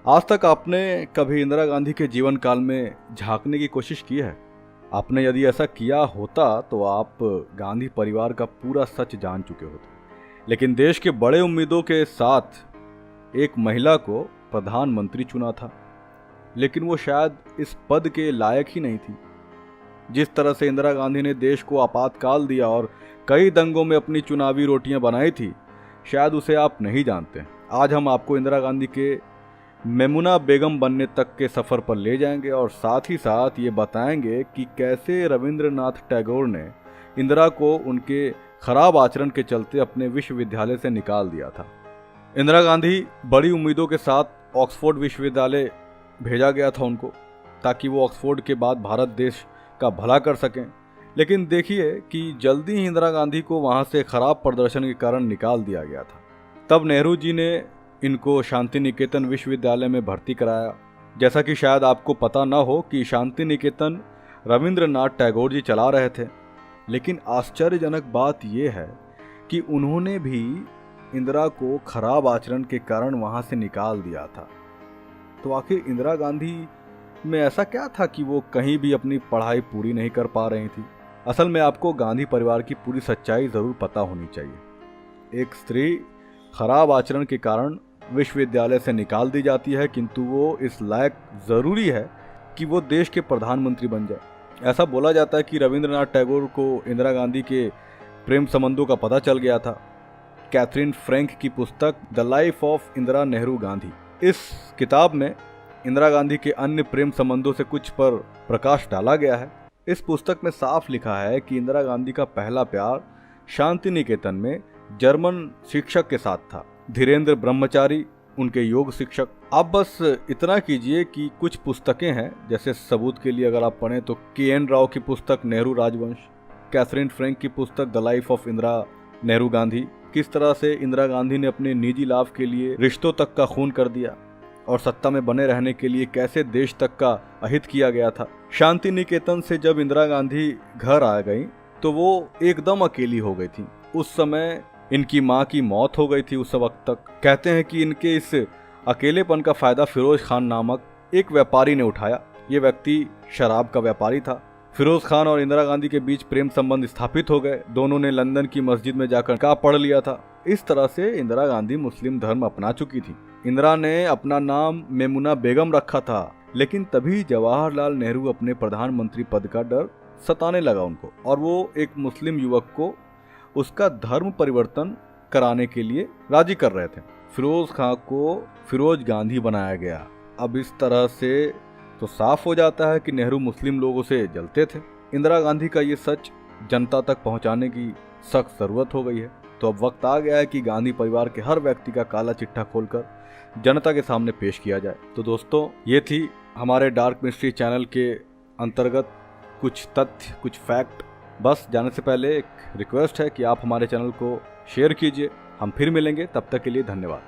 आज तक आपने कभी इंदिरा गांधी के जीवन काल में झांकने की कोशिश की है? आपने यदि ऐसा किया होता तो आप गांधी परिवार का पूरा सच जान चुके होते। लेकिन देश के बड़े उम्मीदों के साथ एक महिला को प्रधानमंत्री चुना था, लेकिन वो शायद इस पद के लायक ही नहीं थी। जिस तरह से इंदिरा गांधी ने देश को आपातकाल दिया और कई दंगों में अपनी चुनावी रोटियां बनाई थी, शायद उसे आप नहीं जानते। आज हम आपको इंदिरा गांधी के मेमुना बेगम बनने तक के सफ़र पर ले जाएंगे और साथ ही साथ ये बताएंगे कि कैसे रविंद्रनाथ टैगोर ने इंदिरा को उनके खराब आचरण के चलते अपने विश्वविद्यालय से निकाल दिया था। इंदिरा गांधी बड़ी उम्मीदों के साथ ऑक्सफोर्ड विश्वविद्यालय भेजा गया था उनको, ताकि वो ऑक्सफोर्ड के बाद भारत देश का भला कर सकें। लेकिन देखिए कि जल्दी ही इंदिरा गांधी को वहाँ से खराब प्रदर्शन के कारण निकाल दिया गया था। तब नेहरू जी ने इनको शांति निकेतन विश्वविद्यालय में भर्ती कराया। जैसा कि शायद आपको पता न हो कि शांति निकेतन रविंद्रनाथ टैगोर जी चला रहे थे, लेकिन आश्चर्यजनक बात यह है कि उन्होंने भी इंदिरा को खराब आचरण के कारण वहां से निकाल दिया था। तो आखिर इंदिरा गांधी में ऐसा क्या था कि वो कहीं भी अपनी पढ़ाई पूरी नहीं कर पा रही थी? असल में आपको गांधी परिवार की पूरी सच्चाई जरूर पता होनी चाहिए। एक स्त्री खराब आचरण के कारण विश्वविद्यालय से निकाल दी जाती है, किंतु वो इस लायक जरूरी है कि वो देश के प्रधानमंत्री बन जाए। ऐसा बोला जाता है कि रविंद्रनाथ टैगोर को इंदिरा गांधी के प्रेम संबंधों का पता चल गया था। कैथरीन फ्रैंक की पुस्तक the life of Indira Nehru Gandhi, इस किताब में इंदिरा गांधी के अन्य प्रेम संबंधों से कुछ पर प्रकाश डाला गया है। इस पुस्तक में साफ लिखा है कि इंदिरा गांधी का पहला प्यार शांति निकेतन में जर्मन शिक्षक के साथ था, धीरेन्द्र ब्रह्मचारी, उनके योग शिक्षक। आप बस इतना कीजिए कि कुछ पुस्तकें हैं, जैसे सबूत के लिए अगर आप पढ़ें तो KN राव की पुस्तक नेहरू राजवंश, कैथरीन फ्रैंक की पुस्तक the life of Indira Nehru Gandhi, किस तरह से इंदिरा गांधी ने अपने निजी लाभ के लिए रिश्तों तक का खून कर दिया और सत्ता में बने रहने के लिए कैसे देश तक का अहित किया गया था। शांति निकेतन से जब इंदिरा गांधी घर आ गई तो वो एकदम अकेली हो गई थी। उस समय इनकी माँ की मौत हो गई थी। उस वक्त तक कहते हैं कि इनके इस अकेलेपन का फायदा फिरोज खान नामक एक व्यापारी ने उठाया। ये व्यक्ति शराब का व्यापारी था। फिरोज खान और इंदिरा गांधी के बीच प्रेम संबंध स्थापित हो गए। दोनों ने लंदन की मस्जिद में जाकर निकाह पढ़ लिया था। इस तरह से इंदिरा गांधी मुस्लिम धर्म अपना चुकी थी। इंदिरा ने अपना नाम मेमुना बेगम रखा था, लेकिन तभी जवाहरलाल नेहरू अपने प्रधानमंत्री पद का डर सताने लगा उनको, और वो एक मुस्लिम युवक को उसका धर्म परिवर्तन कराने के लिए राजी कर रहे थे। फिरोज खान को फिरोज गांधी बनाया गया। अब इस तरह से तो साफ हो जाता है कि नेहरू मुस्लिम लोगों से जलते थे। इंदिरा गांधी का ये सच जनता तक पहुंचाने की सख्त जरूरत हो गई है। तो अब वक्त आ गया है कि गांधी परिवार के हर व्यक्ति का काला चिट्ठा खोलकर जनता के सामने पेश किया जाए। तो दोस्तों, ये थी हमारे डार्क मिस्ट्री चैनल के अंतर्गत कुछ तथ्य, कुछ फैक्ट। बस जाने से पहले एक रिक्वेस्ट है कि आप हमारे चैनल को शेयर कीजिए। हम फिर मिलेंगे, तब तक के लिए धन्यवाद।